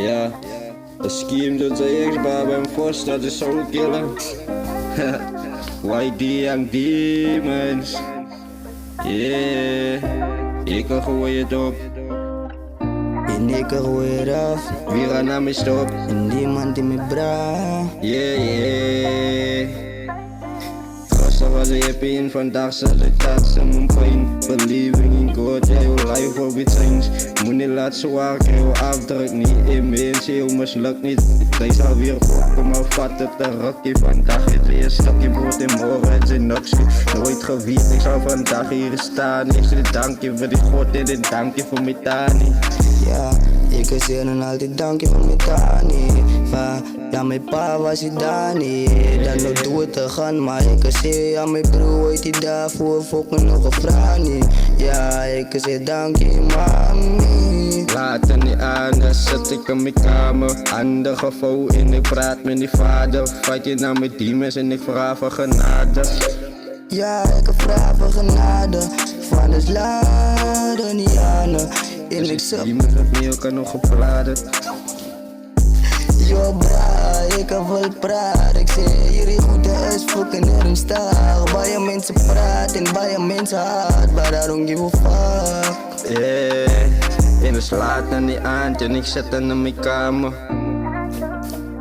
Yeah, the scheme doet ze ex bij een vos, dat is zo killer. YD Young Demons. Yeah, ik gooi het op. En ik gooi het af. Wie gaat naar me stop? En niemand die me bra. Yeah. Gisteren was ik happy en vandaag zat ik tatsen mijn pijn. Believing in God, ja, your life will be changed. Moet niet laten zwaar, krijg je afdruk niet in mensen, heel mislukt niet. Hij zal weer opkomen, vat het de rokje. Vandaag het weer een stukje brood en morgen het zijn niks. Nooit gevierd, ik zal vandaag hier staan. Ik zeg dank je voor die God en dank je voor mijn tani. Ja, ik zeg en altijd dank je voor mijn tani. Ja, mijn pa was hij daar niet. Dan nog doe het te gaan, maar ik zeg aan mijn broer ooit die daarvoor fokken nog een vraag niet. Ja, ik zeg dank je mami. Laat er niet aan, dan zit ik in mijn kamer. Handen gevouwen en ik praat met die vader. Fight je naar mijn demons en ik vraag voor genade. Ja, ik vraag voor genade. Van het laden niet aan. En ik zeg die met het meel kan nog opladen. Yo bra, ik heb wel praat. Ik zeg jullie goed is fucking erin staan. Bij je mensen praat en bij je mensen haat. Maar I don't give a fuck. Yeah, en het slaat er niet aan en ik zit dan in mijn kamer.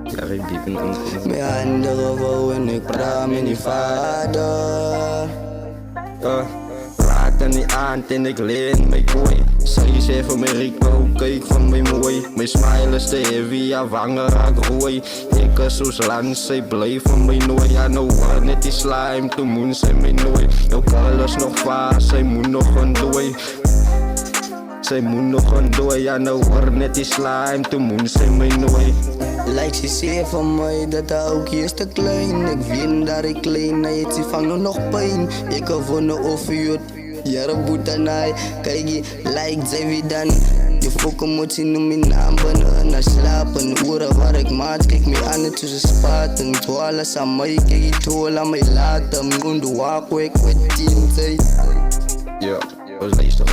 Ja, ik diep in ongeluk. Mijn handen gewoon en ik praat met die vader. Laat er niet aan en ik leen mijn kooi. Zij zei voor mijn Rico, kijk van mij mooi. Mijn smile is te heavy, ja wangen raak rooi. Ik is zo slang, zij blijft van mij nooit. Ja nou waar net die slime, toen moet zij mij nooit. Jouw kal is nog vaas, zij moet nog een dooi. Zij moet nog een dooi, ja nou waar net die slime, toen moet zij mij nooit. Lijkt ze zeer van mij, dat de oogje is te klein. Ik weet dat ik klein, hij heeft ze vangen nog pijn. Ik heb gewonnen over je. Ja, de boetanai, kijk je, lijkt zij wie dan. Je fokken moet zien om mijn naam binnen naar slapen. Uren waar ik maat, kijk me aan het tussen spaten. Toe alles aan mij, kijk je toe aan mij laten. Moet de waak, ik weet 10 tijd. Ja, dat is leestig.